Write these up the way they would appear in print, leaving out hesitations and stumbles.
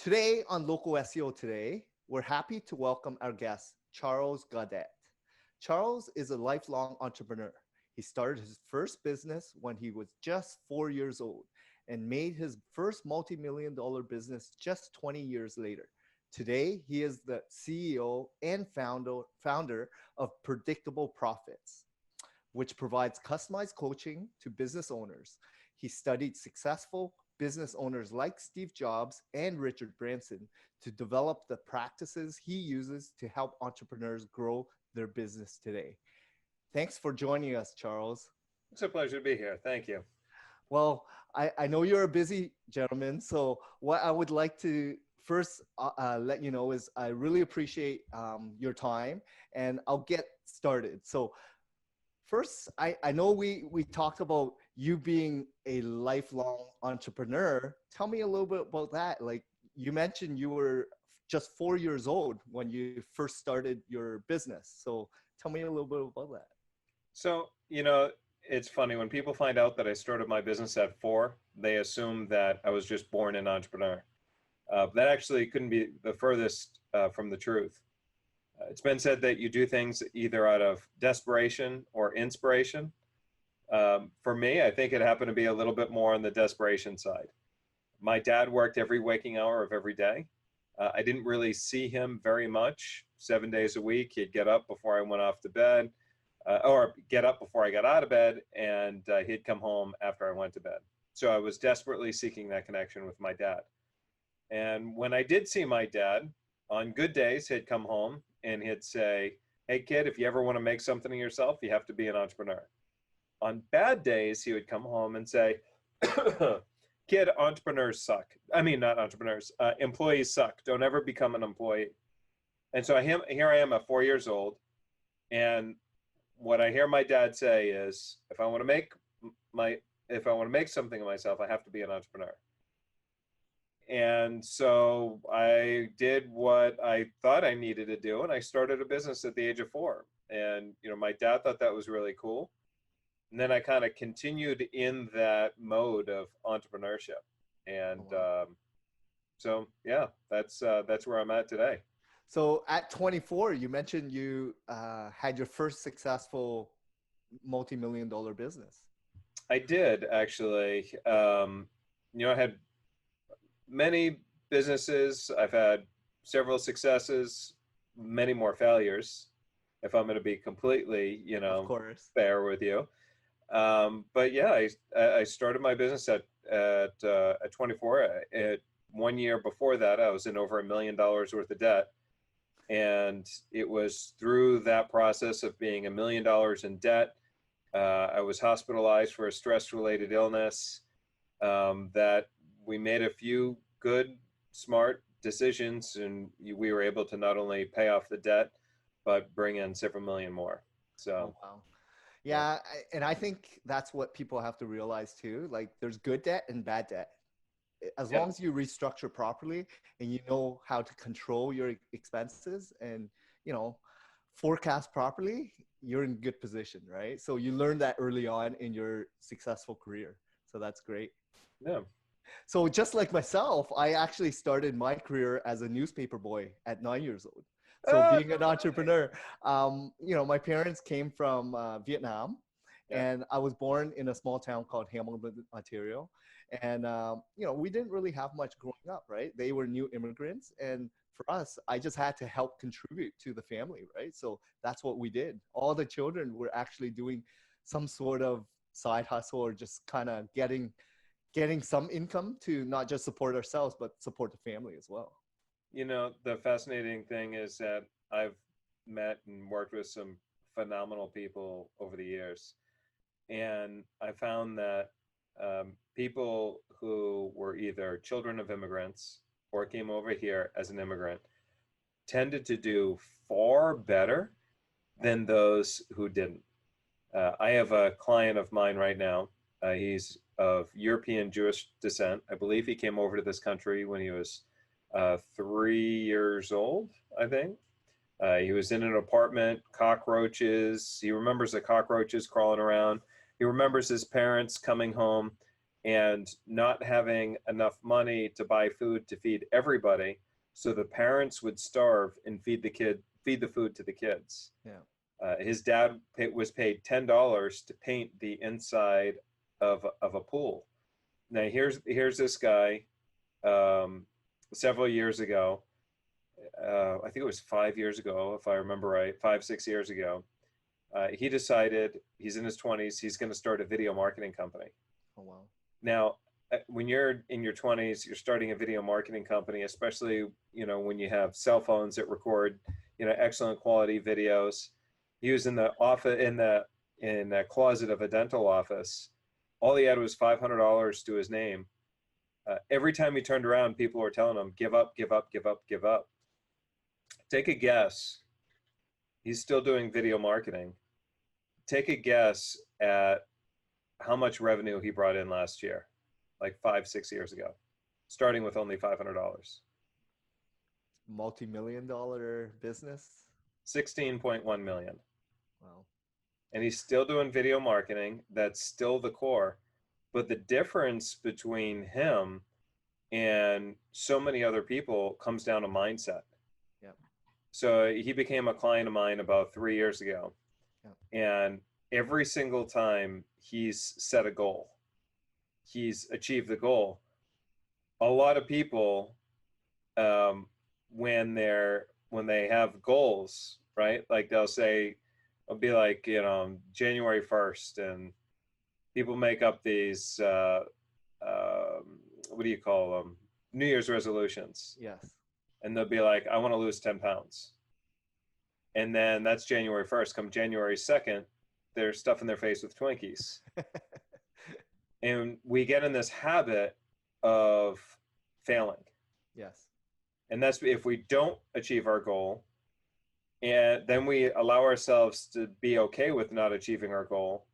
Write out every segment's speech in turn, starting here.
Today on Local SEO Today, we're happy to welcome our guest, Charles Gaudet. Charles is a lifelong entrepreneur. He started his first business when he was just 4 years old and made his first multi-million-dollar business just 20 years later. Today, he is the CEO and founder of Predictable Profits, which provides customized coaching to business owners. He studied successful business owners like Steve Jobs and Richard Branson to develop the practices he uses to help entrepreneurs grow their business today. Thanks for joining us, Charles. It's a pleasure to be here. Thank you. Well, I know you're a busy gentleman, so what I would like to first let you know is I really appreciate your time, and I'll get started. So first, I know we talked about you being a lifelong entrepreneur. Tell me a little bit about that. Like you mentioned, you were just 4 years old when you first started your business. So tell me a little bit about that. So, it's funny when people find out that I started my business at 4, they assume that I was just born an entrepreneur. That actually couldn't be the furthest from the truth. It's been said that you do things either out of desperation or inspiration. For me, I think it happened to be a little bit more on the desperation side. My dad worked every waking hour of every day. I didn't really see him very much. 7 days a week, he'd get up before I went off to bed, or get up before I got out of bed, and he'd come home after I went to bed. So I was desperately seeking that connection with my dad. And when I did see my dad, on good days, he'd come home and he'd say, "Hey kid, if you ever want to make something of yourself, you have to be an entrepreneur." On bad days, he would come home and say, "Kid, entrepreneurs suck. I mean, not entrepreneurs, employees suck. Don't ever become an employee." And so here I am at 4 years old. And what I hear my dad say is, if I want to make something of myself, I have to be an entrepreneur. And so I did what I thought I needed to do, and I started a business at the age of 4. And my dad thought that was really cool. And then I kind of continued in that mode of entrepreneurship. And so yeah, that's where I'm at today. So at 24, you mentioned you had your first successful multi-million-dollar business. I did actually. I had many businesses. I've had several successes, many more failures, if I'm going to be completely, of course, fair with you. But yeah, I started my business at 24. At 1 year before that, I was in over $1 million worth of debt. And it was through that process of being $1 million in debt, I was hospitalized for a stress-related illness, that we made a few good, smart decisions, and we were able to not only pay off the debt, but bring in several million more. So, wow. Yeah, and I think that's what people have to realize too. Like there's good debt and bad debt. As long as you restructure properly and you know how to control your expenses and, forecast properly, you're in good position, right? So you learn that early on in your successful career. So that's great. Yeah. So just like myself, I actually started my career as a newspaper boy at 9 years old. So being an entrepreneur, my parents came from Vietnam, and I was born in a small town called Hamilton, Ontario. And, we didn't really have much growing up, right? They were new immigrants. And for us, I just had to help contribute to the family, right? So that's what we did. All the children were actually doing some sort of side hustle or just kind of getting some income to not just support ourselves, but support the family as well. The fascinating thing is that I've met and worked with some phenomenal people over the years. And I found that people who were either children of immigrants or came over here as an immigrant tended to do far better than those who didn't. I have a client of mine right now. He's of European Jewish descent. I believe he came over to this country when he was 3 years old, I think. He was in an apartment, cockroaches. He remembers the cockroaches crawling around. He remembers his parents coming home and not having enough money to buy food to feed everybody. So the parents would starve and feed the food to the kids. Yeah. His dad was paid $10 to paint the inside of a pool. Now here's this guy, several years ago. I think it was 5 years ago, if I remember right, 6 years ago. He decided, he's in his 20s, he's going to start a video marketing company. Oh, wow. Now, when you're in your 20s, you're starting a video marketing company, especially, when you have cell phones that record, excellent quality videos. He was in the office, in the closet of a dental office. All he had was $500 to his name. Every time he turned around, people were telling him, give up, give up, give up, give up. Take a guess. He's still doing video marketing. Take a guess at how much revenue he brought in last year, like 5-6 years ago, starting with only $500. Multi-million-dollar business. 16.1 million. Wow. And he's still doing video marketing. That's still the core. But the difference between him and so many other people comes down to mindset. Yeah. So he became a client of mine about 3 years ago. Yeah. And every single time he's set a goal, he's achieved the goal. A lot of people, when they have goals, right? Like they'll say, it'll be like, January 1st, and people make up these, what do you call them? New Year's resolutions. Yes. And they'll be like, I want to lose 10 pounds. And then that's January 1st. Come January 2nd, they're stuffing their face with Twinkies. And we get in this habit of failing. Yes. And that's if we don't achieve our goal, and then we allow ourselves to be okay with not achieving our goal.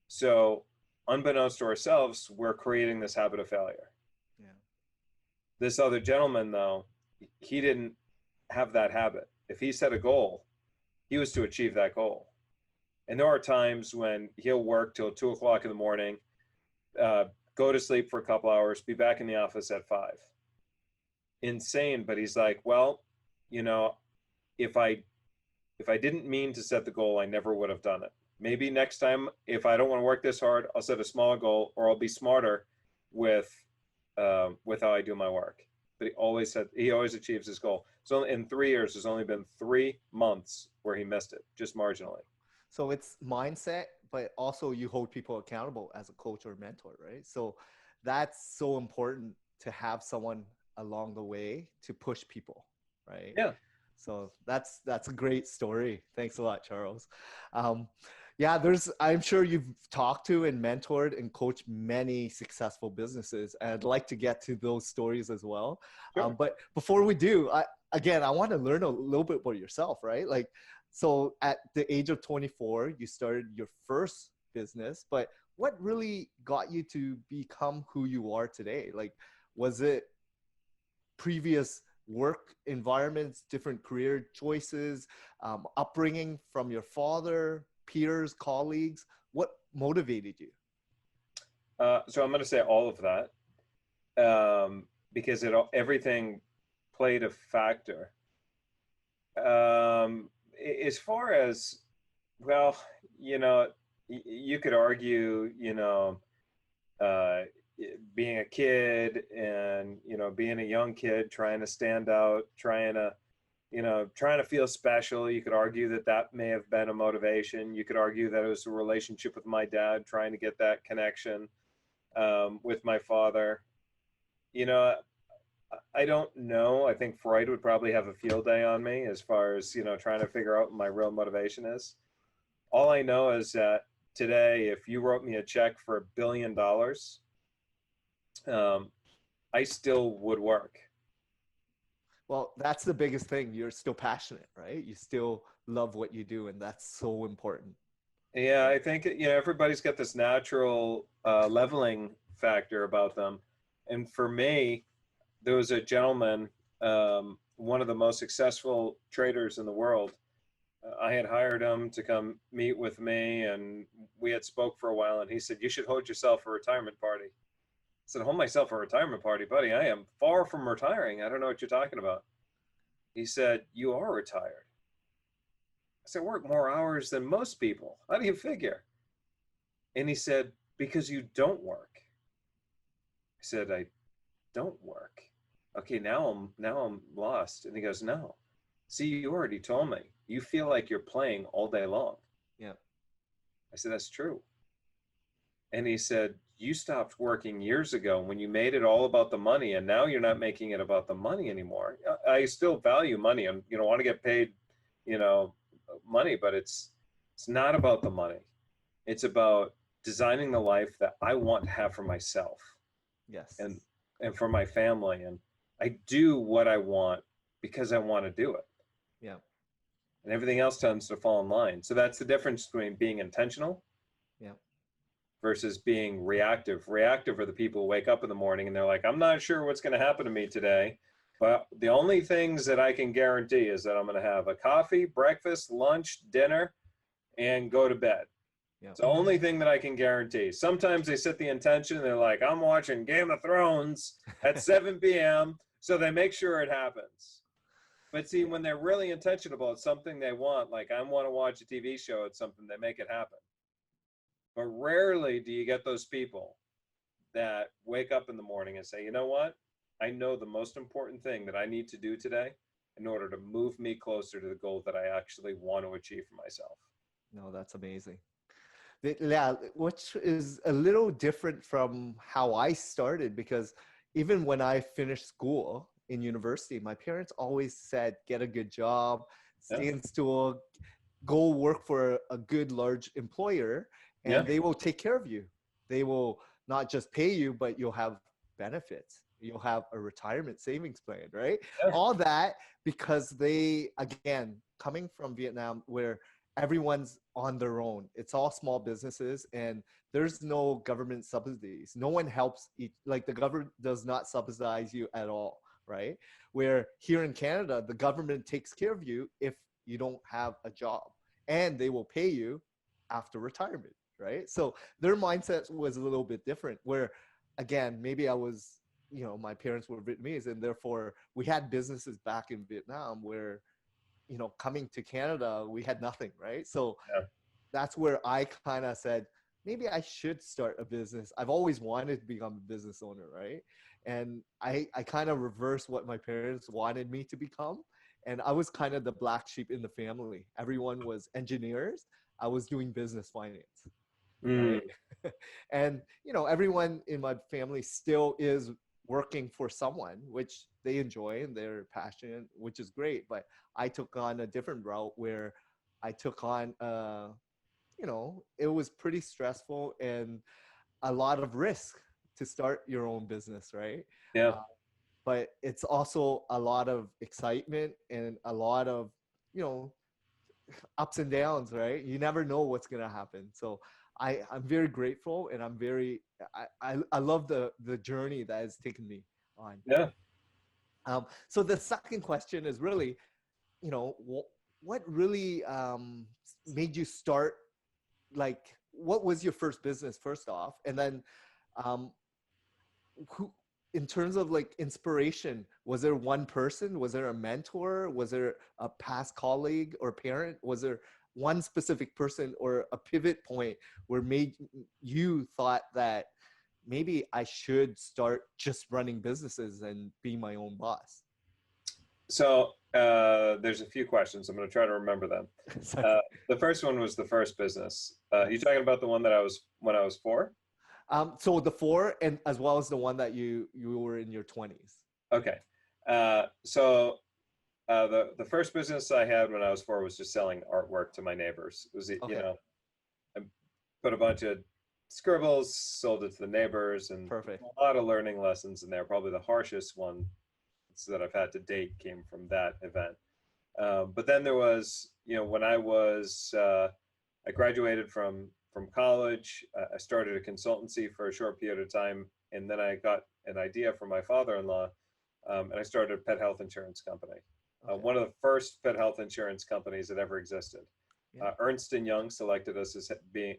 So unbeknownst to ourselves, we're creating this habit of failure. Yeah. This other gentleman, though, he didn't have that habit. If he set a goal, he was to achieve that goal. And there are times when he'll work till 2 o'clock in the morning, go to sleep for a couple hours, be back in the office at 5. Insane. But he's like, well, if I didn't mean to set the goal, I never would have done it. Maybe next time, if I don't want to work this hard, I'll set a smaller goal, or I'll be smarter with how I do my work. But he always achieves his goal. So in 3 years, there's only been 3 months where he missed it, just marginally. So it's mindset, but also you hold people accountable as a coach or mentor, right? So that's so important to have someone along the way to push people, right? Yeah. So that's a great story. Thanks a lot, Charles. Yeah, I'm sure you've talked to and mentored and coached many successful businesses, and I'd like to get to those stories as well. Sure. But before we do, I want to learn a little bit about yourself, right? Like, so at the age of 24, you started your first business, but what really got you to become who you are today? Like, was it previous work environments, different career choices, upbringing from your father, peers, colleagues? What motivated you? So I'm going to say all of that, because everything played a factor. As far as, well, you could argue, being a kid and, being a young kid, trying to stand out, trying to feel special. You could argue that may have been a motivation. You could argue that it was a relationship with my dad, trying to get that connection with my father. I don't know. I think Freud would probably have a field day on me as far as, trying to figure out what my real motivation is. All I know is that today, if you wrote me a check for $1 billion, I still would work. Well, that's the biggest thing. You're still passionate, right? You still love what you do, and that's so important. Yeah, I think, everybody's got this natural leveling factor about them. And for me, there was a gentleman, one of the most successful traders in the world. I had hired him to come meet with me, and we had spoke for a while, and he said, you should hold yourself a retirement party. said, hold myself a retirement party, buddy. I am far from retiring. I don't know what you're talking about. He said, you are retired. I said, work more hours than most people. How do you figure? And he said, because you don't work. I said, I don't work. Okay, now I'm lost. And he goes, no. See, you already told me. You feel like you're playing all day long. Yeah. I said, that's true. And he said, you stopped working years ago when you made it all about the money, and now you're not making it about the money anymore. I still value money and, want to get paid, money, but it's not about the money. It's about designing the life that I want to have for myself. Yes. And for my family. And I do what I want because I want to do it. Yeah. And everything else tends to fall in line. So that's the difference between being intentional, yeah, versus being reactive. Reactive are the people who wake up in the morning and they're like, I'm not sure what's going to happen to me today, but the only things that I can guarantee is that I'm going to have a coffee, breakfast, lunch, dinner, and go to bed. Yeah. It's the only thing that I can guarantee. Sometimes they set the intention and they're like, I'm watching Game of Thrones at 7 p.m. So they make sure it happens. But see, when they're really intentional about something they want, like I want to watch a TV show, it's something, they make it happen. But rarely do you get those people that wake up in the morning and say, you know what? I know the most important thing that I need to do today in order to move me closer to the goal that I actually want to achieve for myself. No, that's amazing. Yeah, which is a little different from how I started, because even when I finished school in university, my parents always said, get a good job, stay in school, go work for a good large employer, and they will take care of you. They will not just pay you, but you'll have benefits. You'll have a retirement savings plan, right? Yeah. All that because they, again, coming from Vietnam where everyone's on their own. It's all small businesses and there's no government subsidies. No one helps like the government does not subsidize you at all, right? Where here in Canada, the government takes care of you if you don't have a job, and they will pay you after retirement, right? So their mindset was a little bit different, where again, maybe I was, my parents were Vietnamese and therefore we had businesses back in Vietnam where, coming to Canada, we had nothing, right? So that's where I kind of said, maybe I should start a business. I've always wanted to become a business owner, right? And I kind of reversed what my parents wanted me to become. And I was kind of the black sheep in the family. Everyone was engineers. I was doing business finance, right? And, everyone in my family still is working for someone, which they enjoy and they're passionate, which is great. But I took on a different route where I took on, it was pretty stressful and a lot of risk to start your own business, right? Yeah. But it's also a lot of excitement and a lot of, ups and downs, right? You never know what's going to happen. So I'm very grateful, and I love the journey that has taken me on. Yeah. So the second question is really, what really made you start, like, what was your first business first off? And then who, in terms of like inspiration, was there one person? Was there a mentor? Was there a past colleague or parent? Was there one specific person or a pivot point where made you thought that maybe I should start just running businesses and be my own boss? So there's a few questions. I'm going to try to remember them. The first one was the first business. You talking about the one that when I was 4? So the 4, and as well as the one that you were in your 20s. Okay. So the first business I had when I was 4 was just selling artwork to my neighbors. It was, I put a bunch of scribbles, sold it to the neighbors, and Perfect. A lot of learning lessons in there. Probably the harshest one that I've had to date came from that event. But then there was, when I graduated from college, I started a consultancy for a short period of time, and then I got an idea from my father-in-law, and I started a pet health insurance company. Okay. One of the first pet health insurance companies that ever existed. Yeah. Ernst & Young selected us as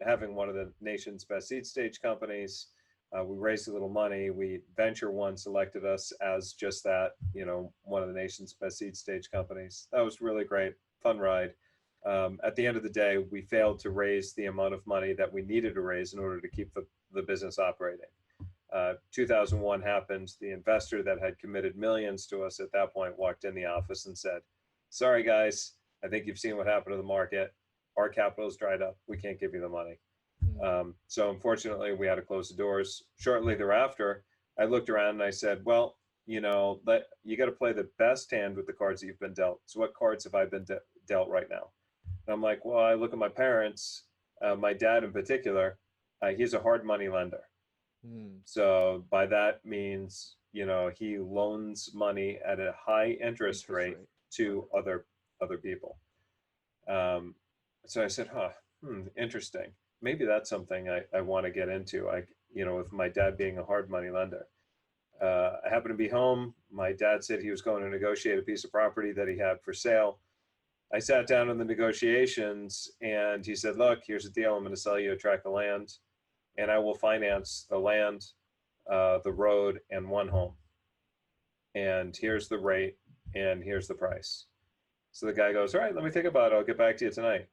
having one of the nation's best seed stage companies. We raised a little money. Venture One selected us as just that, one of the nation's best seed stage companies. That was really great, fun ride. At the end of the day, we failed to raise the amount of money that we needed to raise in order to keep the business operating. 2001 happened. The investor that had committed millions to us at that point walked in the office and said, "Sorry, guys, I think you've seen what happened to the market. Our capital is dried up. We can't give you the money." So unfortunately, we had to close the doors. Shortly thereafter, I looked around and I said, well, you got to play the best hand with the cards that you've been dealt. So what cards have I been dealt right now? And I'm like, well, I look at my parents, my dad in particular, he's a hard money lender. So by that means, he loans money at a high interest rate to other people. So I said, interesting. Maybe that's something I want to get into. With my dad being a hard money lender. I happened to be home. My dad said he was going to negotiate a piece of property that he had for sale. I sat down in the negotiations and he said, look, here's the deal. I'm going to sell you a tract of land and I will finance the land, the road, and one home. And here's the rate and here's the price. So the guy goes, all right, let me think about it. I'll get back to you tonight.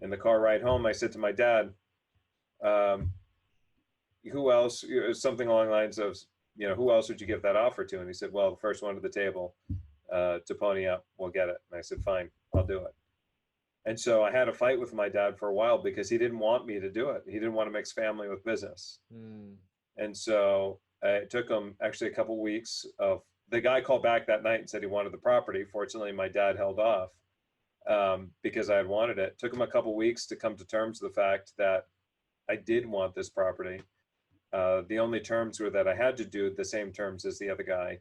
In the car ride home, I said to my dad, who else, something along the lines of, who else would you give that offer to? And he said, well, the first one to the table to pony up, we'll get it. And I said, fine, I'll do it. And so I had a fight with my dad for a while because he didn't want me to do it. He didn't want to mix family with business. And so it took him actually a couple of weeks of, the guy called back that night and said he wanted the property. Fortunately, my dad held off because I had wanted it. It took him a couple of weeks to come to terms with the fact that I did want this property. The only terms were that I had to do the same terms as the other guy,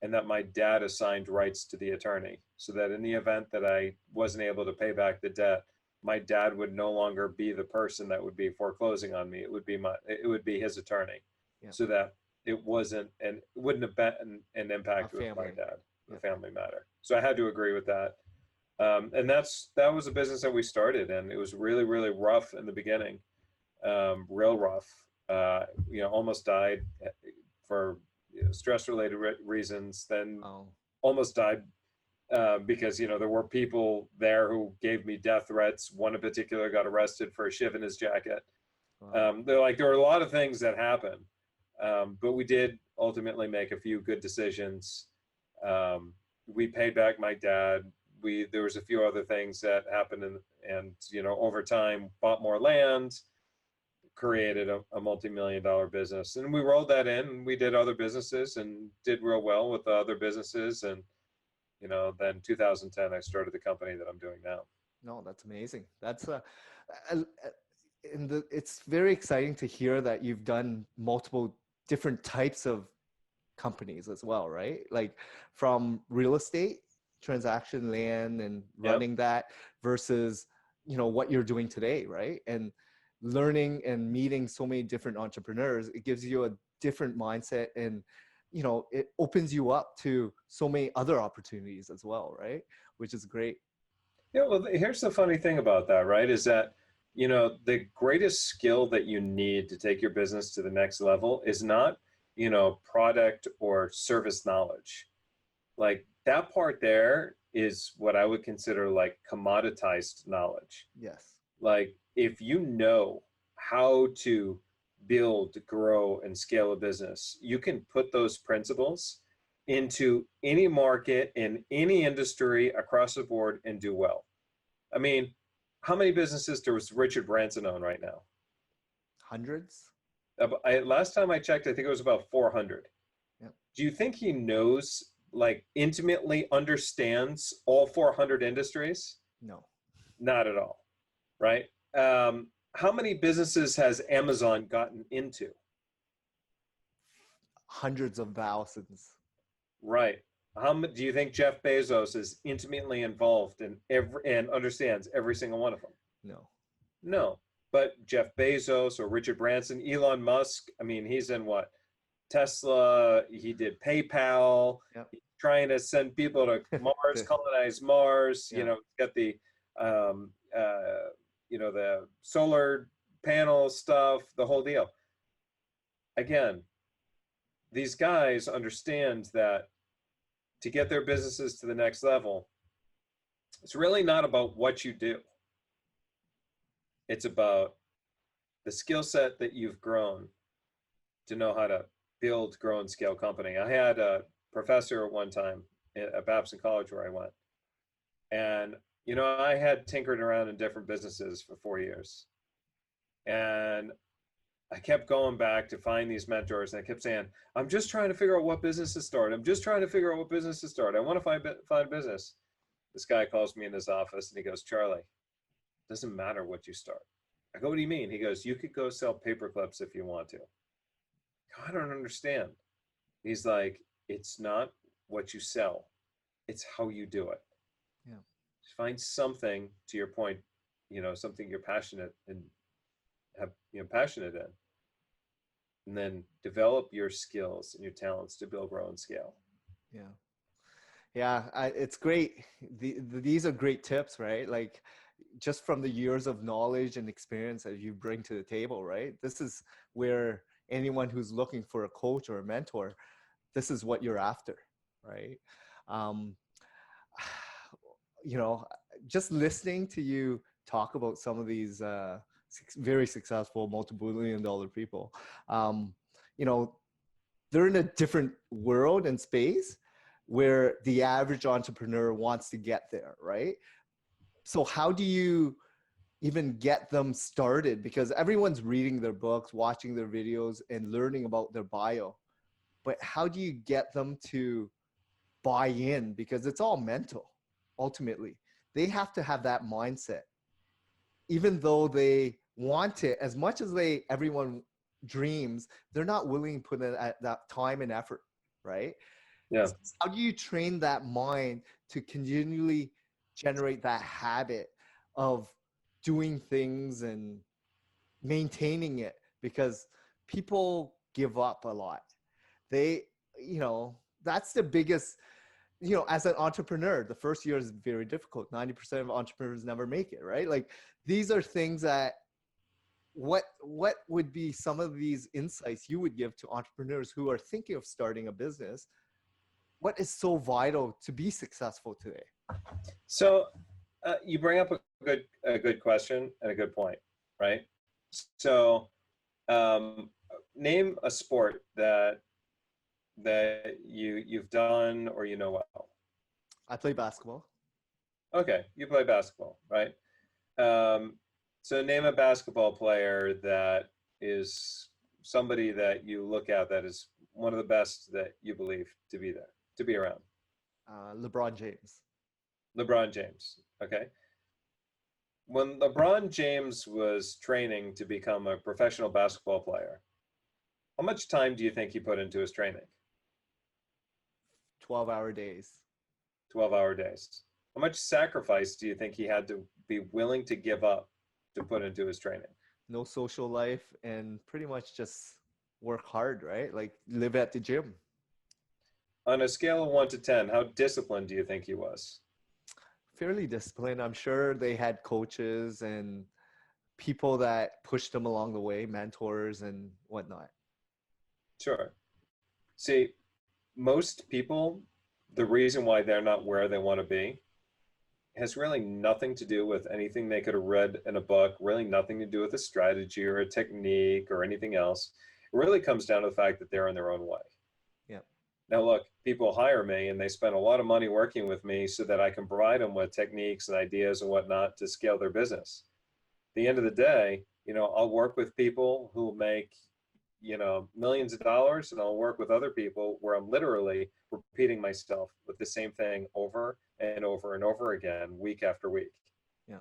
and that my dad assigned rights to the attorney, so that in the event that I wasn't able to pay back the debt, my dad would no longer be the person that would be foreclosing on me. It would be his attorney, so that it wouldn't have been an impact with my dad, a family matter. So I had to agree with that. And that was a business that we started, and it was really, really rough in the beginning, real rough. Almost died for stress-related reasons. Then almost died because there were people there who gave me death threats. One in particular got arrested for a shiv in his jacket. There were a lot of things that happened, but we did ultimately make a few good decisions. We paid back my dad. There was a few other things that happened, and over time bought more land, created a multi-million-dollar business, and we rolled that in. We did other businesses and did real well with the other businesses, and then 2010 I started the company that I'm doing now. No, that's amazing. That's it's very exciting to hear that you've done multiple different types of companies as well, right? Like from real estate, transaction, land, and running that versus what you're doing today, right? And learning and meeting so many different entrepreneurs, it gives you a different mindset, and it opens you up to so many other opportunities as well, right? Which is great. Yeah, well, here's the funny thing about that, right? Is that the greatest skill that you need to take your business to the next level is not product or service knowledge. Like that part there is what I would consider like commoditized knowledge. Yes. Like if you know how to build, grow, and scale a business, you can put those principles into any market in any industry across the board and do well. I mean, how many businesses does Richard Branson own right now? Hundreds. Last time I checked, I think it was about 400. Yep. Do you think he knows, like intimately understands all 400 industries? No. Not at all, right? How many businesses has Amazon gotten into? Hundreds of thousands. Right. Do you think Jeff Bezos is intimately involved in and understands every single one of them? No. No. But Jeff Bezos or Richard Branson, Elon Musk, I mean, he's in what? Tesla, he did PayPal, he's trying to send people to Mars, colonize Mars, he's got the the solar panel stuff, the whole deal. again, these guys understand that to get their businesses to the next level, it's really not about what you do. It's about the skill set that you've grown to know how to build, grow, and scale company. I had a professor at one time at Babson College where I went. And, I had tinkered around in different businesses for 4 years. And I kept going back to find these mentors, and I kept saying, I'm just trying to figure out what business to start. I'm just trying to figure out what business to start. I want to find a business. This guy calls me in his office and he goes, Charlie, it doesn't matter what you start. I go, what do you mean? He goes, you could go sell paper clips if you want to. I don't understand. He's like, it's not what you sell. It's how you do it. Yeah. Just find something, to your point, something you're passionate and passionate in. And then develop your skills and your talents to build, grow, and scale. Yeah. Yeah, it's great. These are great tips, right? Like just from the years of knowledge and experience that you bring to the table, right? This is where anyone who's looking for a coach or a mentor, this is what you're after, right? Just listening to you talk about some of these very successful multi-billion-dollar people, they're in a different world and space where the average entrepreneur wants to get there, right? So how do you even get them started? Because everyone's reading their books, watching their videos, and learning about their bio. But how do you get them to buy in? Because it's all mental, ultimately. They have to have that mindset. Even though they want it, as much as everyone dreams, they're not willing to put in that time and effort, right? Yeah. So how do you train that mind to continually generate that habit of doing things and maintaining it? Because people give up a lot. That's the biggest, as an entrepreneur, the first year is very difficult. 90% of entrepreneurs never make it, right? Like these are things that, what would be some of these insights you would give to entrepreneurs who are thinking of starting a business? What is so vital to be successful today? So you bring up a good question and a good point, right? So name a sport that you've done or well. I play basketball. Okay, you play basketball, right? So name a basketball player that is somebody that you look at that is one of the best that you believe to be around. LeBron James. LeBron James. Okay. When LeBron James was training to become a professional basketball player, how much time do you think he put into his training? 12-hour days. 12-hour days. How much sacrifice do you think he had to be willing to give up to put into his training? No social life and pretty much just work hard, right? Like live at the gym. On a scale of 1 to 10, how disciplined do you think he was? Fairly disciplined. I'm sure they had coaches and people that pushed them along the way, mentors and whatnot. Sure. See, most people, the reason why they're not where they want to be has really nothing to do with anything they could have read in a book, really nothing to do with a strategy or a technique or anything else. It really comes down to the fact that they're in their own way. Yeah. Now, look, people hire me and they spend a lot of money working with me so that I can provide them with techniques and ideas and whatnot to scale their business. At the end of the day, I'll work with people who make, millions of dollars, and I'll work with other people where I'm literally repeating myself with the same thing over and over and over again, week after week. Yeah.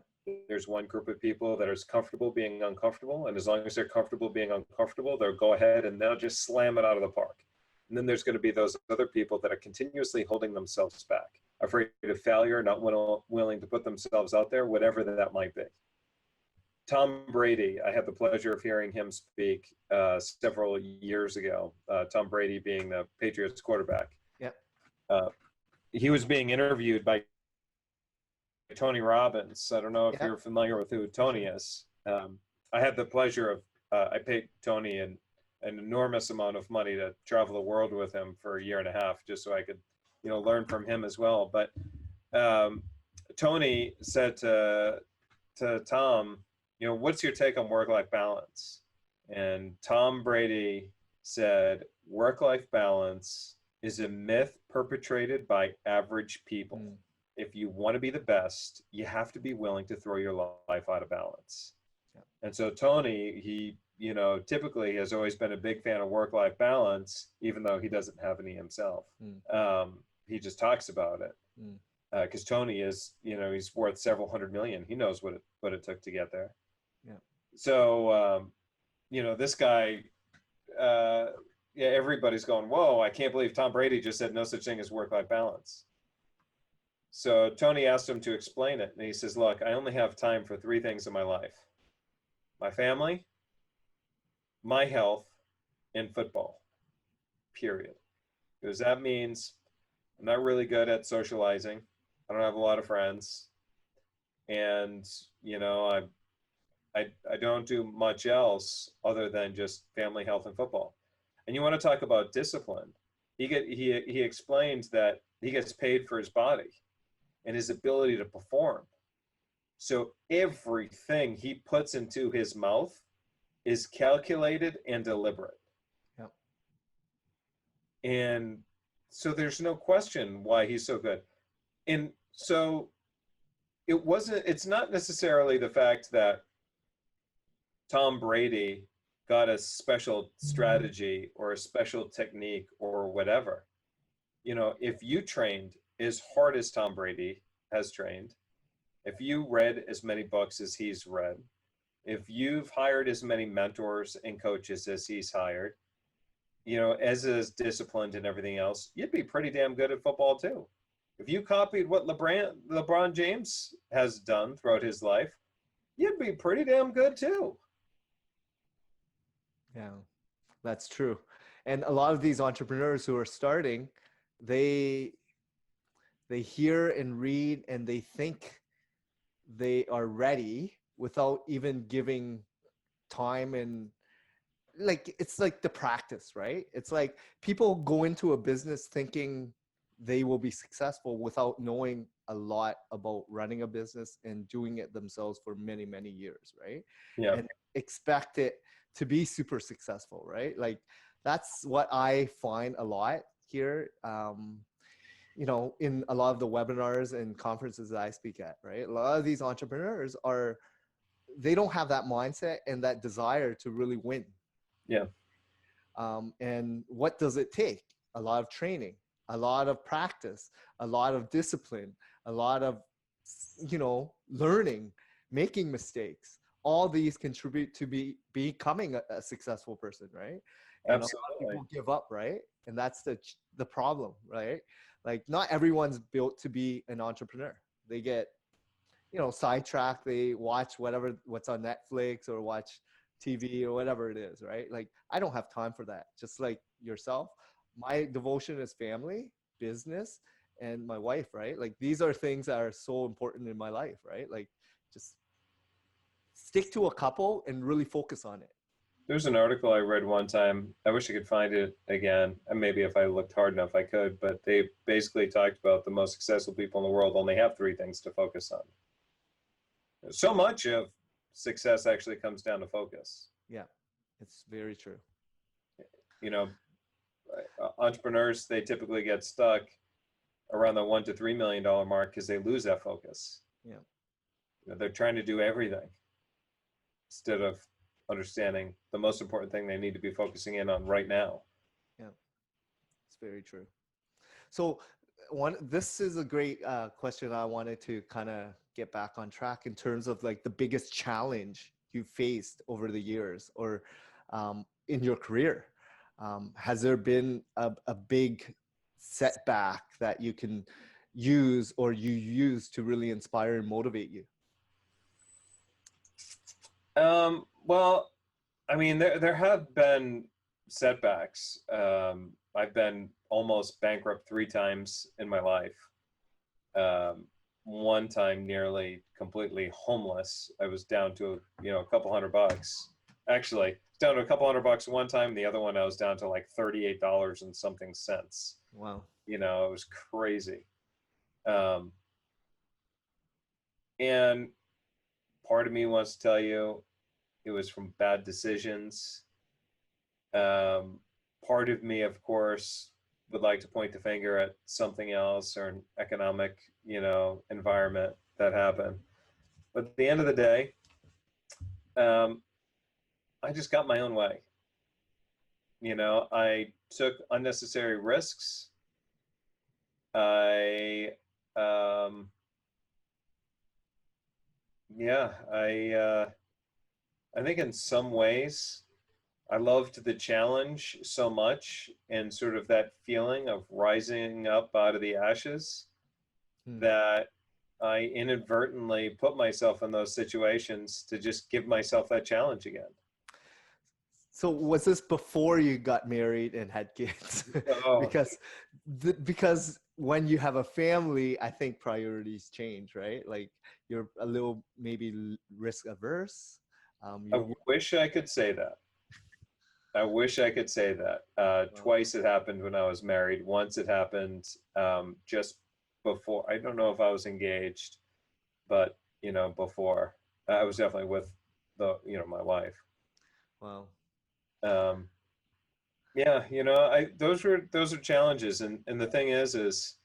There's one group of people that is comfortable being uncomfortable. And as long as they're comfortable being uncomfortable, they'll go ahead and they'll just slam it out of the park. And then there's going to be those other people that are continuously holding themselves back, afraid of failure, not willing to put themselves out there, whatever that might be. Tom Brady, I had the pleasure of hearing him speak several years ago. Tom Brady being the Patriots quarterback. Yep. He was being interviewed by Tony Robbins. I don't know if you're familiar with who Tony is. I had the pleasure of, I paid Tony an enormous amount of money to travel the world with him for a year and a half, just so I could, learn from him as well. But Tony said to Tom, what's your take on work-life balance? And Tom Brady said, work-life balance is a myth perpetrated by average people. If you want to be the best, you have to be willing to throw your life out of balance. Yeah. And so Tony, he, typically has always been a big fan of work-life balance, even though he doesn't have any himself. He just talks about it. Because Tony is, he's worth several $100 million. He knows what it took to get there. Yeah. So, this guy, everybody's going, whoa, I can't believe Tom Brady just said no such thing as work-life balance. So Tony asked him to explain it. And he says, look, I only have time for three things in my life: my family, my health, and football, period. Because that means I'm not really good at socializing. I don't have a lot of friends. And, I don't do much else other than just family, health, and football. And you want to talk about discipline. He explains that he gets paid for his body and his ability to perform. So everything he puts into his mouth is calculated and deliberate. Yep. And so there's no question why he's so good. And so it's not necessarily the fact that Tom Brady got a special strategy or a special technique or whatever. If you trained as hard as Tom Brady has trained, if you read as many books as he's read, if you've hired as many mentors and coaches as he's hired, as is disciplined and everything else, you'd be pretty damn good at football too. If you copied what LeBron James has done throughout his life, you'd be pretty damn good too. Yeah, that's true. And a lot of these entrepreneurs who are starting, they hear and read and they think they are ready without even giving time. And it's like the practice, right? It's like people go into a business thinking they will be successful without knowing a lot about running a business and doing it themselves for many, many years, right? Yeah. And expect it to be super successful, right? Like that's what I find a lot here, in a lot of the webinars and conferences that I speak at, right? A lot of these entrepreneurs they don't have that mindset and that desire to really win. Yeah. And what does it take? A lot of training, a lot of practice, a lot of discipline, a lot of, learning, making mistakes. All these contribute to becoming a successful person, right? And absolutely. A lot of people give up, right? And that's the problem, right? Like not everyone's built to be an entrepreneur. They get, sidetracked. They watch what's on Netflix or watch TV or whatever it is, right? Like I don't have time for that. Just like yourself, my devotion is family, business, and my wife, right? Like these are things that are so important in my life, right? Like just stick to a couple and really focus on it. There's an article I read one time. I wish I could find it again. And maybe if I looked hard enough, I could. But they basically talked about the most successful people in the world only have three things to focus on. So much of success actually comes down to focus. Yeah, it's very true. Entrepreneurs, they typically get stuck around the $1 to $3 million mark because they lose that focus. Yeah. They're trying to do everything instead of understanding the most important thing they need to be focusing in on right now. Yeah, it's very true. So this is a great question I wanted to kind of get back on track in terms of like the biggest challenge you faced over the years or in your career. Has there been a big setback that you can use or you use to really inspire and motivate you? Well, I mean, there have been setbacks. I've been almost bankrupt 3 times in my life. One time nearly completely homeless. I was down to, a couple $100. actually. Down to a couple $100 one time. The other one I was down to like $38 and something cents. Wow. You know, it was crazy. And part of me wants to tell you it was from bad decisions. Part of me, of course, would like to point the finger at something else or an economic, you know, environment that happened. But at the end of the day, I just got my own way. You know, I took unnecessary risks. I, yeah, I think in some ways, I loved the challenge so much and sort of that feeling of rising up out of the ashes that I inadvertently put myself in those situations to just give myself that challenge again. So was this before you got married and had kids? Oh. because when you have a family, I think priorities change, right? Like you're a little maybe risk averse. I wish I could say that. I wish I could say that. Twice it happened when I was married. Once it happened just before. I don't know if I was engaged, but you know, before I was definitely with my wife. Wow. Yeah, you know, those are challenges, and the thing is,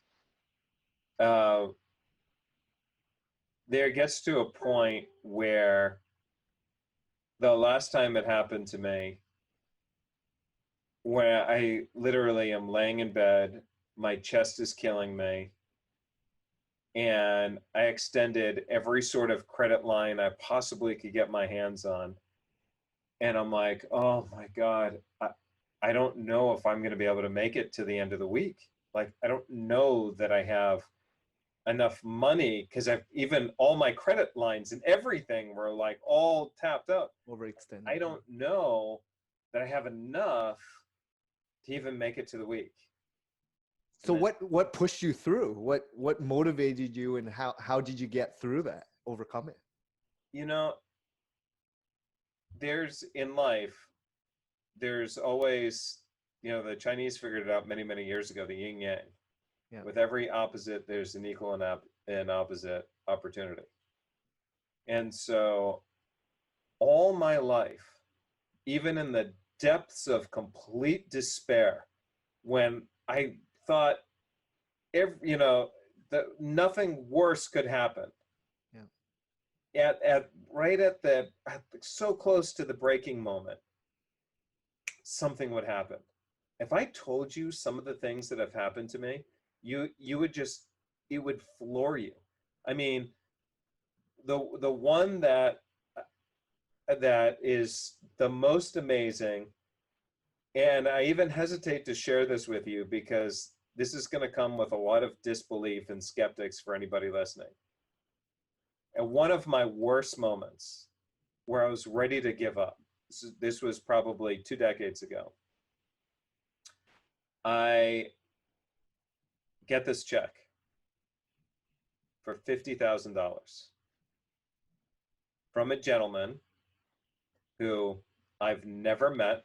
there gets to a point where the last time it happened to me, where I literally am laying in bed, my chest is killing me, and I extended every sort of credit line I possibly could get my hands on. And I'm like, oh my God, I don't know if I'm going to be able to make it to the end of the week. Like, I don't know that I have enough money because even all my credit lines and everything were like all tapped up. Overextended. I don't know that I have enough to even make it to the week. So what pushed you through? What motivated you, and how did you get through that, overcome it? You know, in life, there's always, you know, the Chinese figured it out many, many years ago, the yin yang. Yeah. With every opposite, there's an equal and opposite opportunity. And so all my life, even in the depths of complete despair, when I thought, that nothing worse could happen. Yeah. At so close to the breaking moment, something would happen. If I told you some of the things that have happened to me, you would just, it would floor you. I mean, the one that is the most amazing, and I even hesitate to share this with you because this is going to come with a lot of disbelief and skeptics for anybody listening. And one of my worst moments where I was ready to give up, this was probably 2 decades ago, I get this check for $50,000 from a gentleman who I've never met.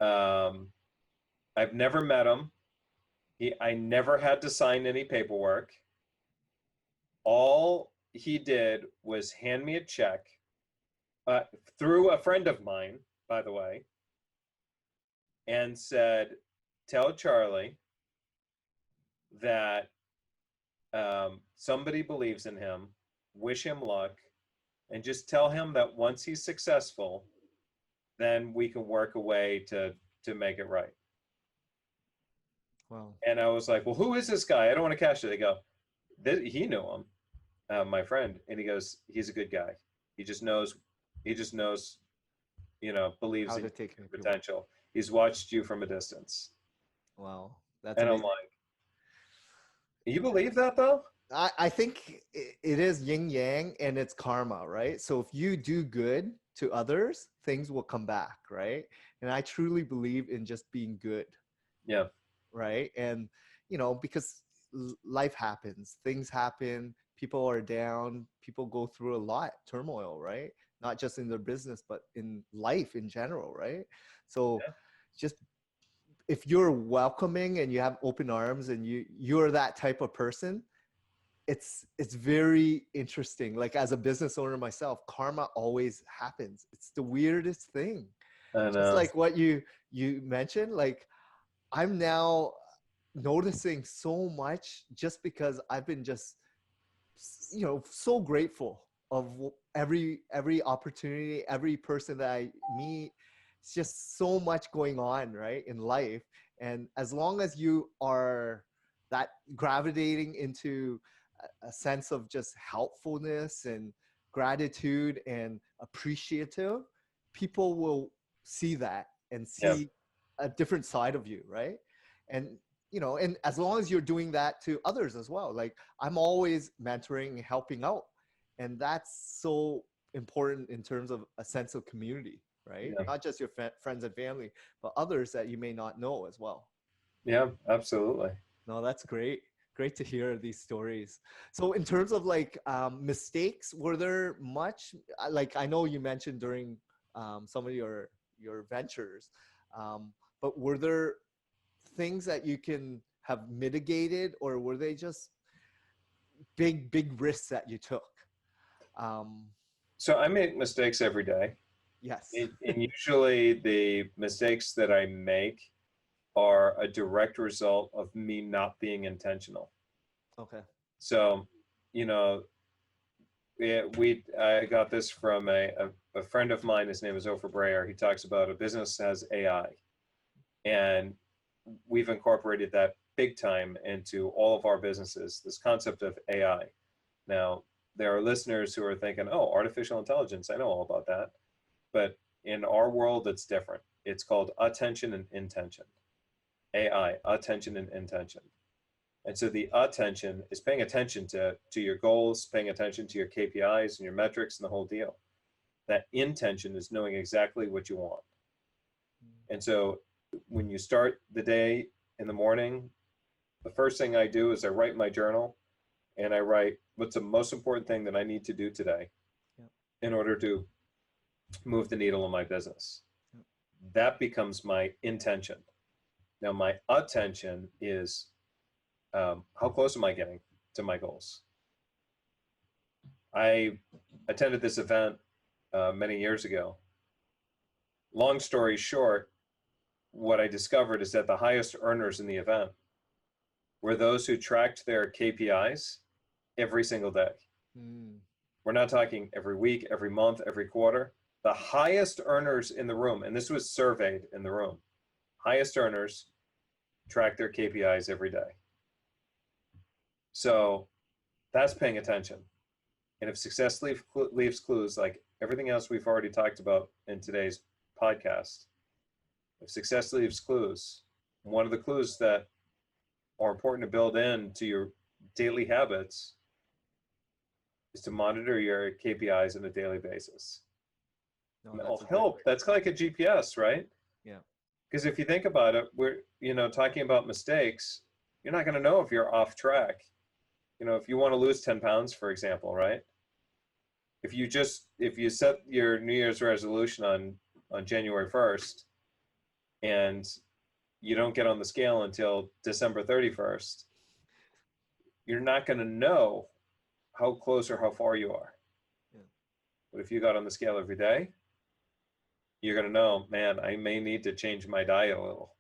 I've never met him. I never had to sign any paperwork. All he did was hand me a check through a friend of mine, by the way, and said, tell Charlie that somebody believes in him, wish him luck, and just tell him that once he's successful, then we can work a way to make it right. Wow. And I was like, well, who is this guy? I don't want to cash it. They go, he knew him, my friend. And he goes, he's a good guy. He just knows, believes in potential. He's watched you from a distance. Wow. That's amazing. I'm like, you believe that though? I think it is yin yang and it's karma, right? So if you do good to others, things will come back, right? And I truly believe in just being good. Yeah. Right. And, because life happens, things happen, people are down, people go through a lot turmoil, right? Not just in their business, but in life in general, right? So Yeah. just if you're welcoming and you have open arms and you're that type of person, it's very interesting. Like as a business owner myself, karma always happens. It's the weirdest thing. I Just know. like what you mentioned, like I'm now noticing so much just because I've been just so grateful of every opportunity, every person that I meet. It's just so much going on, right, in life. And as long as you are that gravitating into a sense of just helpfulness and gratitude and appreciative, people will see that and Yeah. see a different side of you, right? And and as long as you're doing that to others as well, like I'm always mentoring and helping out, and that's so important in terms of a sense of community, right? Yeah. Not just your friends and family, but others that you may not know as well. Yeah, absolutely. No, that's great to hear these stories. So in terms of like mistakes, were there much, like I know you mentioned during some of your ventures, but were there things that you can have mitigated, or were they just big risks that you took? um So I make mistakes every day. yes. And usually the mistakes that I make are a direct result of me not being intentional. Okay. So, you know, I got this from a friend of mine. His name is Ofer Breyer. He talks about a business has AI, and we've incorporated that big time into all of our businesses. This concept of AI. Now, there are listeners who are thinking, "Oh, artificial intelligence. I know all about that." But in our world, it's different. It's called attention and intention. AI, attention and intention. And so the attention is paying attention to your goals, paying attention to your KPIs and your metrics and the whole deal. That intention is knowing exactly what you want. And so when you start the day in the morning, the first thing I do is I write my journal, and I write what's the most important thing that I need to do today Yep. in order to move the needle in my business. Yep. That becomes my intention. Now, my attention is how close am I getting to my goals? I attended this event many years ago. Long story short, what I discovered is that the highest earners in the event were those who tracked their KPIs every single day. Mm. We're not talking every week, every month, every quarter. The highest earners in the room, and this was surveyed in the room, highest earners track their KPIs every day. So that's paying attention. And if success leaves clues, like everything else we've already talked about in today's podcast, if success leaves clues, one of the clues that are important to build into your daily habits is to monitor your KPIs on a daily basis. No, And that's that'll a great help. way. That's like a GPS, right? Yeah. Because if you think about it, we're talking about mistakes. You're not going to know if you're off track. If you want to lose 10 pounds, for example, right? If you set your New Year's resolution on January 1st and you don't get on the scale until December 31st, you're not going to know how close or how far you are. Yeah. But if you got on the scale every day, you're going to know, man, I may need to change my diet a little.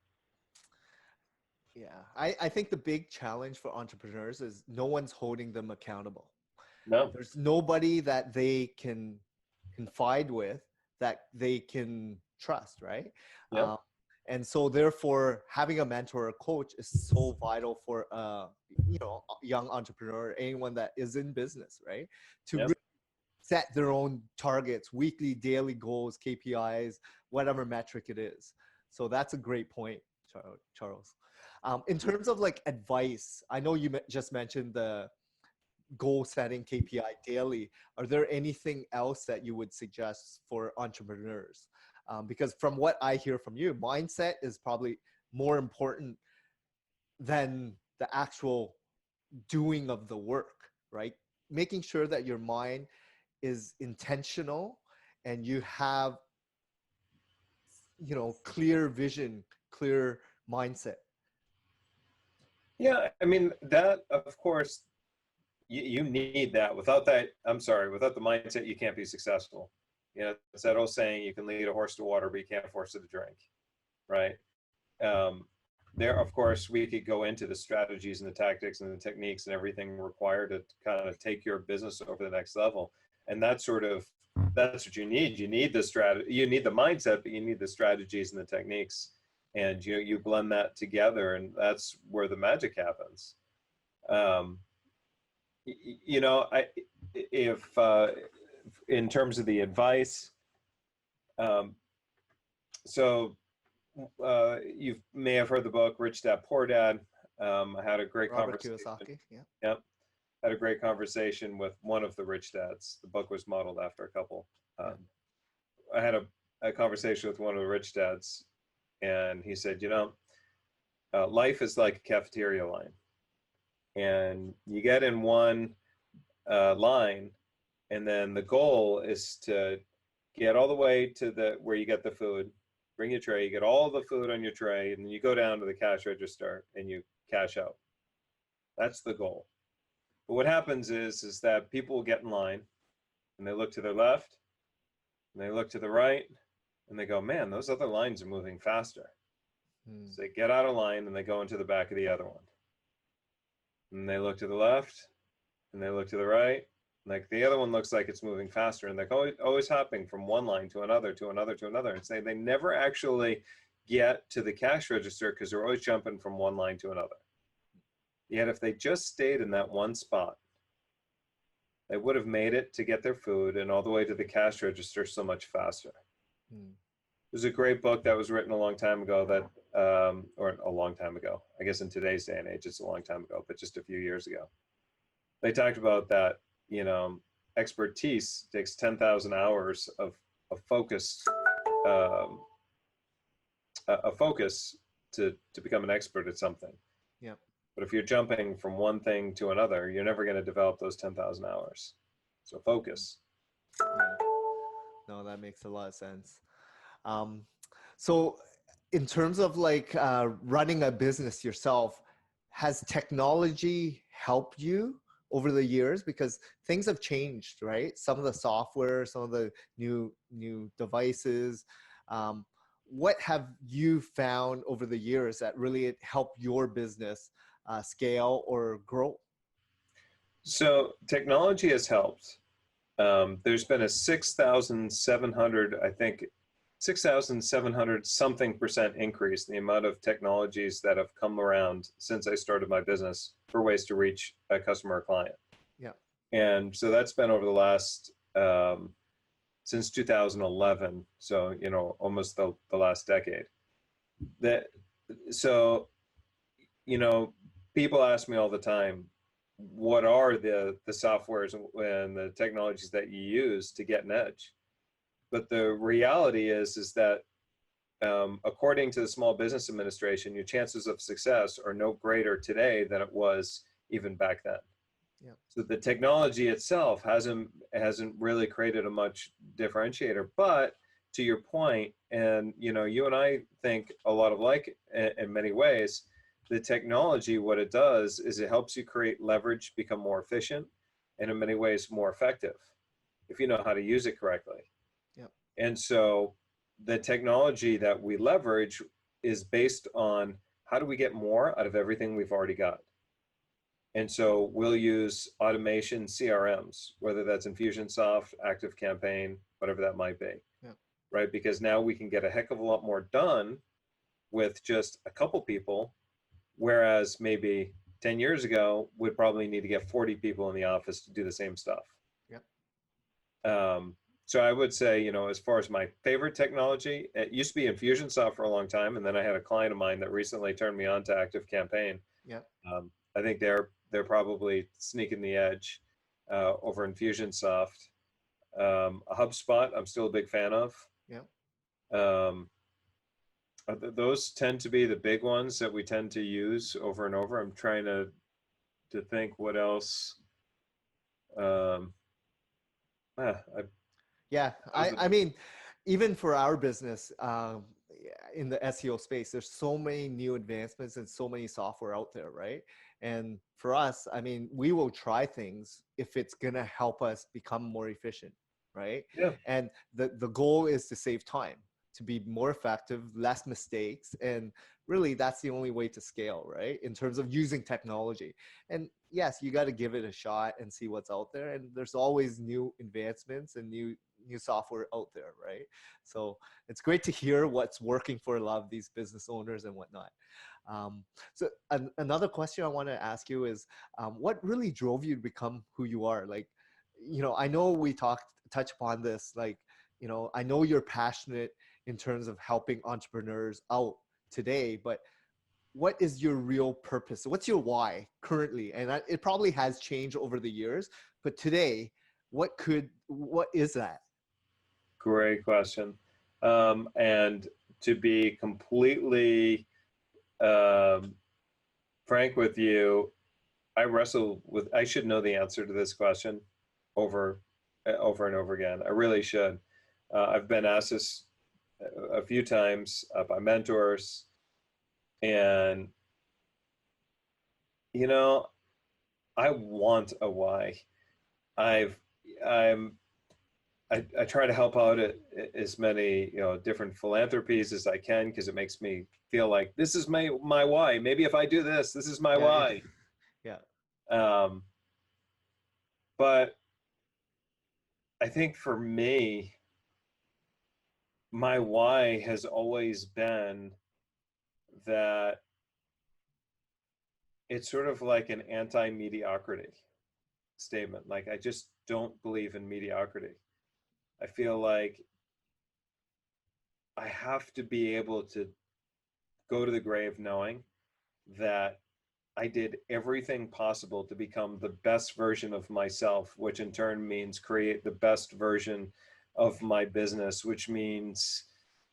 Yeah. I think the big challenge for entrepreneurs is no one's holding them accountable. No. There's nobody that they can confide with, that they can trust, right? Yeah. And so therefore having a mentor or coach is so vital for young entrepreneur, anyone that is in business, right? To Yeah. really set their own targets, weekly, daily goals, KPIs, whatever metric it is. So that's a great point, Charles. In terms of like advice, I know you just mentioned the goal setting KPI daily. Are there anything else that you would suggest for entrepreneurs? Because from what I hear from you, mindset is probably more important than the actual doing of the work, right? making sure that your mind is intentional and you have, clear vision, clear mindset. Yeah, I mean, that, of course, you need that. Without that, I'm sorry, without the mindset, you can't be successful. It's that old saying, you can lead a horse to water, but you can't force it to drink, right? Um, there, of course, we could go into the strategies and the tactics and the techniques and everything required to kind of take your business over the next level. And that's what you need. You need the strategy, you need the mindset, but you need the strategies and the techniques. And you blend that together, and that's where the magic happens. If in terms of the advice, so you may have heard the book Rich Dad Poor Dad. I had a great Robert conversation. Kiyosaki, yeah. Yep. Had a great conversation with one of the rich dads. The book was modeled after a couple. I had a conversation with one of the rich dads, and he said, life is like a cafeteria line, and you get in one line, and then the goal is to get all the way to where you get the food, bring your tray, you get all the food on your tray, and then you go down to the cash register and you cash out. That's the goal. But what happens is that people will get in line and they look to their left and they look to the right and they go, man, those other lines are moving faster. So they get out of line and they go into the back of the other one. And they look to the left and they look to the right. Like the other one looks like it's moving faster, and they're always hopping from one line to another, to another, to another. And say they never actually get to the cash register because they're always jumping from one line to another. Yet if they just stayed in that one spot, they would have made it to get their food and all the way to the cash register so much faster. There's a great book that was written a long time ago or a long time ago. I guess in today's day and age, it's a long time ago, but just a few years ago. They talked about that, expertise takes 10,000 hours of focus, a focus to become an expert at something. Yeah. But if you're jumping from one thing to another, you're never going to develop those 10,000 hours. So focus. Yeah. No, that makes a lot of sense. So in terms of running a business yourself, has technology helped you over the years? Because things have changed, right? Some of the software, some of the new devices. What have you found over the years that really helped your business scale or grow? So technology has helped. There's been a 6,700 something percent increase in the amount of technologies that have come around since I started my business for ways to reach a customer or client. Yeah. And so that's been over the last, since 2011. So, almost the last decade. People ask me all the time, what are the softwares and the technologies that you use to get an edge? But the reality is that according to the Small Business Administration, your chances of success are no greater today than it was even back then. Yeah. So the technology itself hasn't really created a much differentiator. But to your point, and you and I think a lot of in many ways, the technology, what it does is it helps you create leverage, become more efficient, and in many ways more effective if you know how to use it correctly. Yep. And so the technology that we leverage is based on how do we get more out of everything we've already got. And so we'll use automation CRMs, whether that's Infusionsoft, ActiveCampaign, whatever that might be. Yeah. Right? Because now we can get a heck of a lot more done with just a couple people, whereas maybe 10 years ago, we'd probably need to get 40 people in the office to do the same stuff. Yep. So I would say, as far as my favorite technology, it used to be Infusionsoft for a long time. And then I had a client of mine that recently turned me on to ActiveCampaign. Yep. I think they're probably sneaking the edge over Infusionsoft. HubSpot, I'm still a big fan of. Yeah. Those tend to be the big ones that we tend to use over and over. I'm trying to think what else. Um, yeah, Yeah, those I mean, even for our business, in the SEO space, there's so many new advancements and so many software out there, right? And for us, I mean, we will try things if it's gonna help us become more efficient, right? yeah, And the goal is to save time, to be more effective, less mistakes, and really that's the only way to scale, right? In terms of using technology. And yes, you got to give it a shot and see what's out there. And there's always new advancements and new software out there, right? So it's great to hear what's working for a lot of these business owners and whatnot. So another question I want to ask you is, what really drove you to become who you are? Like, I know we touch upon this, like, I know you're passionate in terms of helping entrepreneurs out today, but what is your real purpose? What's your why currently? And it probably has changed over the years, but today, what is that? great question. And to be completely um, frank with you, I should know the answer to this question over, over and over again. I really should. I've been asked this a few times by mentors, and you know, I want a why. I've I'm I try to help out at as many different philanthropies as I can, because it makes me feel like this is my why. Maybe if I do this, this is my Yeah, yeah, why. yeah. Um, but I think for me, my why has always been that it's sort of like an anti-mediocrity statement. Like, I just don't believe in mediocrity. I feel like I have to be able to go to the grave knowing that I did everything possible to become the best version of myself, which in turn means create the best version of my business, which means,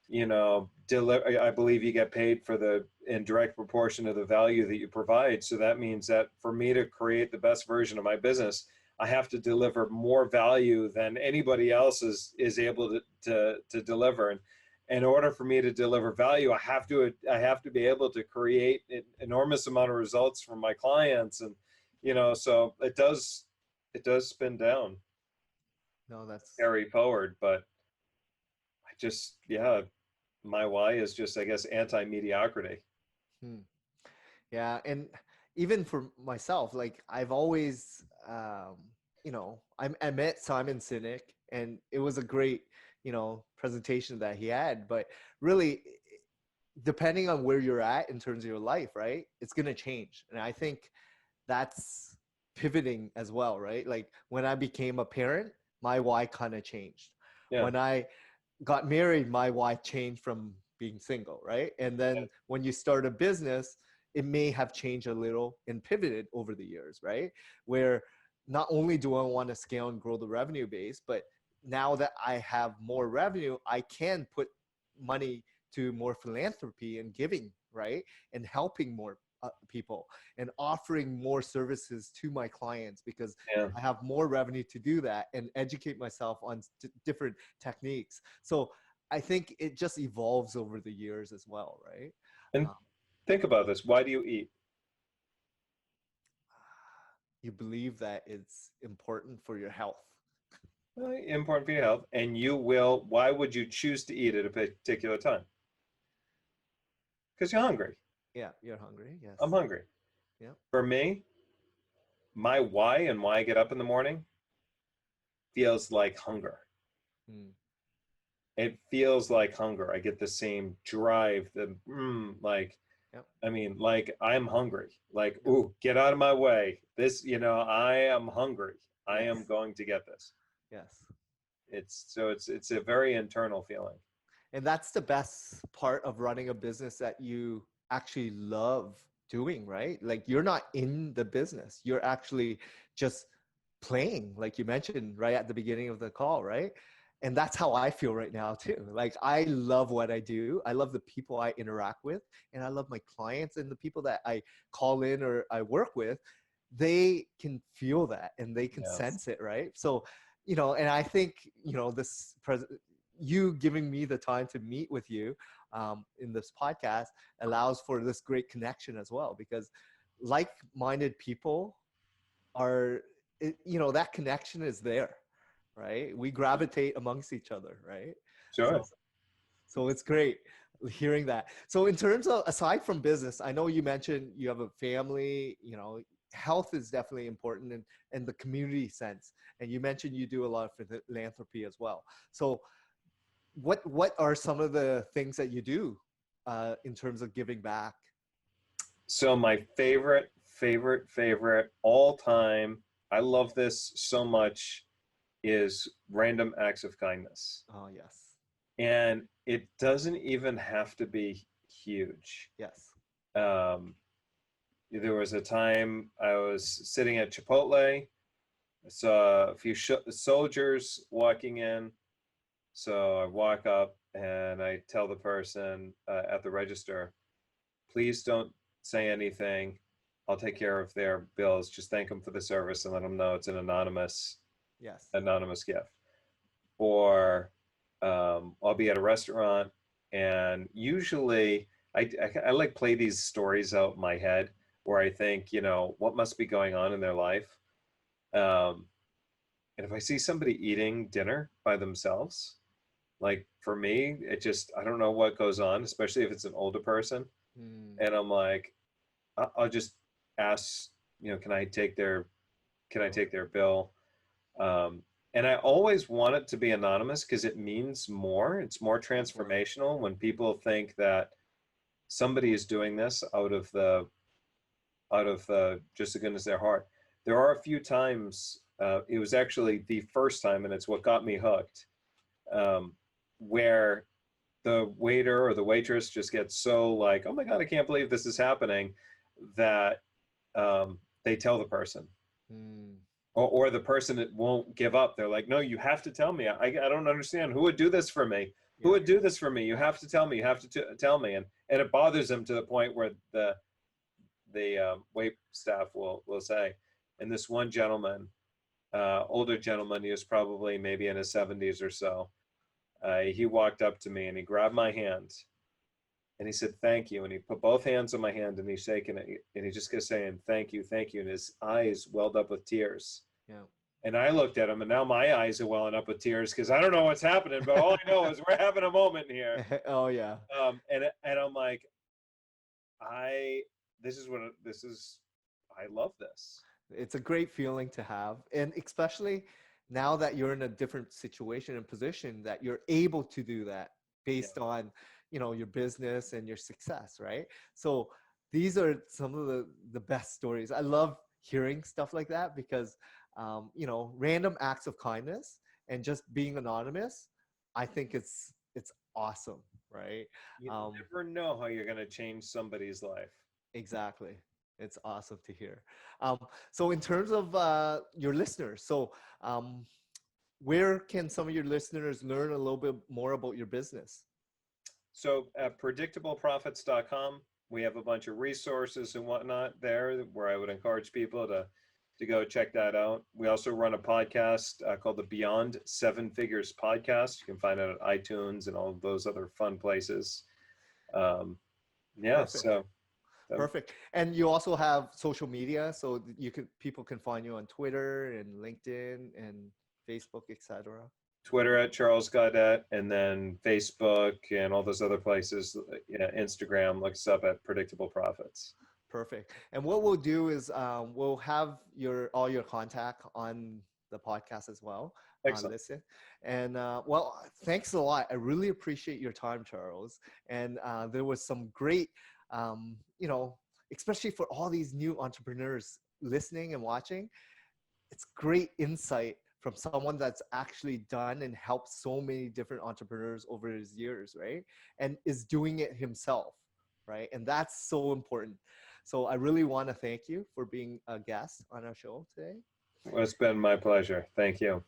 I believe you get paid for the in direct proportion of the value that you provide. So that means that for me to create the best version of my business, I have to deliver more value than anybody else is able to deliver. And in order for me to deliver value, I have to be able to create an enormous amount of results for my clients. And so it does spin down, No, that's carry forward. But I just, yeah, my why is just, I guess, anti-mediocrity. hmm. Yeah, and even for myself, like I've always, I met Simon Sinek, and it was a great, presentation that he had. But really, depending on where you're at in terms of your life, right, it's gonna change, and I think that's pivoting as well, right? Like when I became a parent, my why kind of changed. Yeah, When I got married, my why changed from being single, right? And yeah, then when you start a business, it may have changed a little and pivoted over the years, right? Where not only do I want to scale and grow the revenue base, but now that I have more revenue, I can put money to more philanthropy and giving, right? And helping more people and offering more services to my clients, because yeah. I have more revenue to do that and educate myself on different techniques. So I think it just evolves over the years as well, right? And Um, think about this. Why do you eat? you believe that it's important for your health. Important for your health. And why would you choose to eat at a particular time? Because you're hungry. Yeah, you're hungry. I'm Yes. hungry. Yeah. For me, my why and why I get up in the morning feels like hunger. Mm. It feels like hunger. I get the same drive, like, Yep. I mean, like, I'm hungry. Like, Yep. ooh, get out of my way. This, I am hungry. I am Yes. going to get this. Yes. It's a very internal feeling. And that's the best part of running a business that you actually love doing, right? Like you're not in the business. You're actually just playing, like you mentioned right at the beginning of the call, right? And that's how I feel right now too. Like I love what I do. I love the people I interact with, and I love my clients and the people that I call in or I work with. they can feel that and they can Yes. sense it, right? So, and I think, you giving me the time to meet with you in this podcast allows for this great connection as well, because like-minded people are, that connection is there, right? We gravitate amongst each other, right? Sure. So it's great hearing that. So in terms of, aside from business, I know you mentioned you have a family, health is definitely important in the community sense. And you mentioned you do a lot of philanthropy as well. So what are some of the things that you do in terms of giving back? So my favorite all time, I love this so much, is random acts of kindness. Oh, yes. And it doesn't even have to be huge. Yes. There was a time I was sitting at Chipotle. I saw a few soldiers walking in. So I walk up and I tell the person at the register, please don't say anything. I'll take care of their bills. Just thank them for the service and let them know it's an anonymous gift. Or I'll be at a restaurant, and usually I like play these stories out in my head where I think, what must be going on in their life. And if I see somebody eating dinner by themselves, like for me, I don't know what goes on, especially if it's an older person. And I'm like, I'll just ask, can I take their bill? And I always want it to be anonymous because it means more. It's more transformational when people think that somebody is doing this out of just the goodness of their heart. There are a few times, it was actually the first time, and it's what got me hooked, where the waiter or the waitress just gets so like, oh my God, I can't believe this is happening, that they tell the person. Or the person that won't give up. They're like, no, you have to tell me. I don't understand. Who would do this for me? Who would do this for me? You have to tell me. You have to tell me. And it bothers them to the point where the wait staff will say, and this one gentleman, older gentleman, he was probably maybe in his 70s or so. He walked up to me and he grabbed my hand and he said, thank you. And he put both hands on my hand and he's shaking it. And he just kept saying, thank you, thank you. And his eyes welled up with tears. Yeah. And I looked at him and now my eyes are welling up with tears because I don't know what's happening, but all I know is we're having a moment here. Oh, yeah. And I'm like, I love this. It's a great feeling to have. And especially now that you're in a different situation and position, that you're able to do that based on, your business and your success, right? So these are some of the best stories. I love hearing stuff like that because, random acts of kindness and just being anonymous, I think it's awesome, right? You never know how you're going to change somebody's life. Exactly. It's awesome to hear. So in terms of your listeners, where can some of your listeners learn a little bit more about your business? So at predictableprofits.com, we have a bunch of resources and whatnot there where I would encourage people to go check that out. We also run a podcast called the Beyond Seven Figures podcast. You can find it at iTunes and all of those other fun places. Perfect. Perfect. And you also have social media, so people can find you on Twitter and LinkedIn and Facebook, etc. Twitter at Charles Gaudet, and then Facebook and all those other places. Instagram, look us up at Predictable Profits. Perfect. And what we'll do is we'll have all your contact on the podcast as well. Excellent. Listen. And thanks a lot. I really appreciate your time, Charles. And there was some great, especially for all these new entrepreneurs listening and watching, it's great insight from someone that's actually done and helped so many different entrepreneurs over his years, right? And is doing it himself, right? And that's so important. So I really want to thank you for being a guest on our show today. Well, it's been my pleasure. Thank you.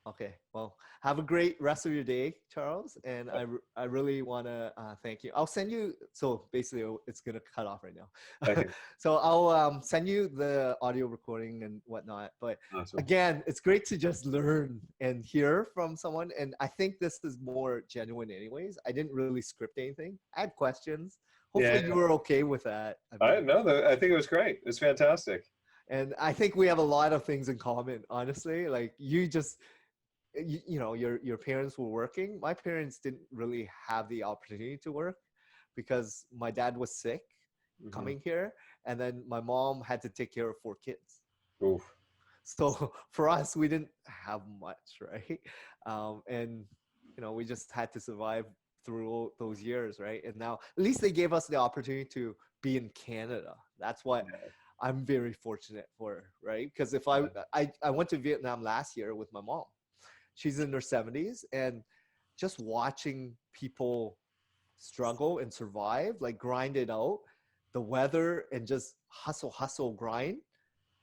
Okay. Well, have a great rest of your day, Charles. And I really want to thank you. I'll send you. So basically, it's going to cut off right now. Okay. So I'll send you the audio recording and whatnot. But Awesome. again, it's great to just learn and hear from someone. And I think this is more genuine, anyways. I didn't really script anything. I had questions. Hopefully, you were okay with that. I know that. I think it was great. It's fantastic. And I think we have a lot of things in common, honestly. Like you know, your parents were working. My parents didn't really have the opportunity to work because my dad was sick coming here, and then my mom had to take care of 4 kids. Oof. So for us, we didn't have much, right? And you know, we just had to survive through those years, right? And now at least they gave us the opportunity to be in Canada. That's what I'm very fortunate for, right? Because if I went to Vietnam last year with my mom. She's in her 70s, and just watching people struggle and survive, like grind it out, the weather and just hustle, grind.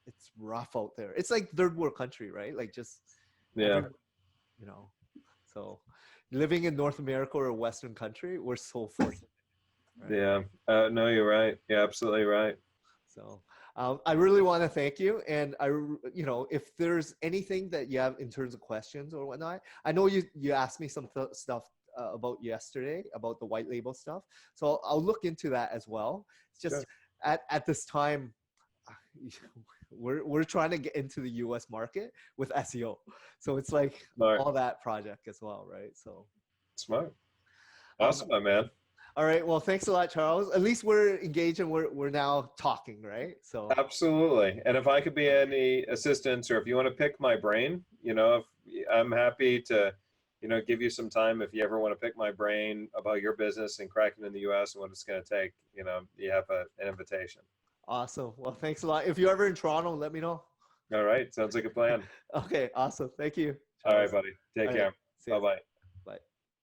It's rough out there. It's like third world country, right? Like just, you know, so living in North America or a Western country, we're so fortunate. Right? Yeah. No, you're right. You're absolutely right. So I really want to thank you. And you know, if there's anything that you have in terms of questions or whatnot, I know you asked me some stuff about yesterday about the white label stuff. So I'll look into that as well. It's just at this time, we're trying to get into the US market with SEO. So it's like all that project as well, right? So smart. Awesome, my man. All right. Well, thanks a lot, Charles. At least we're engaged and we're now talking, right? So absolutely. And if I could be any assistance, or if you want to pick my brain, you know, if I'm happy to, you know, give you some time if you ever want to pick my brain about your business and cracking in the US and what it's going to take. You know, you have an invitation. Awesome. Well, thanks a lot. If you're ever in Toronto, let me know. All right. Sounds like a plan. Okay. Awesome. Thank you, Charles. All right, buddy. Take care. Bye-bye.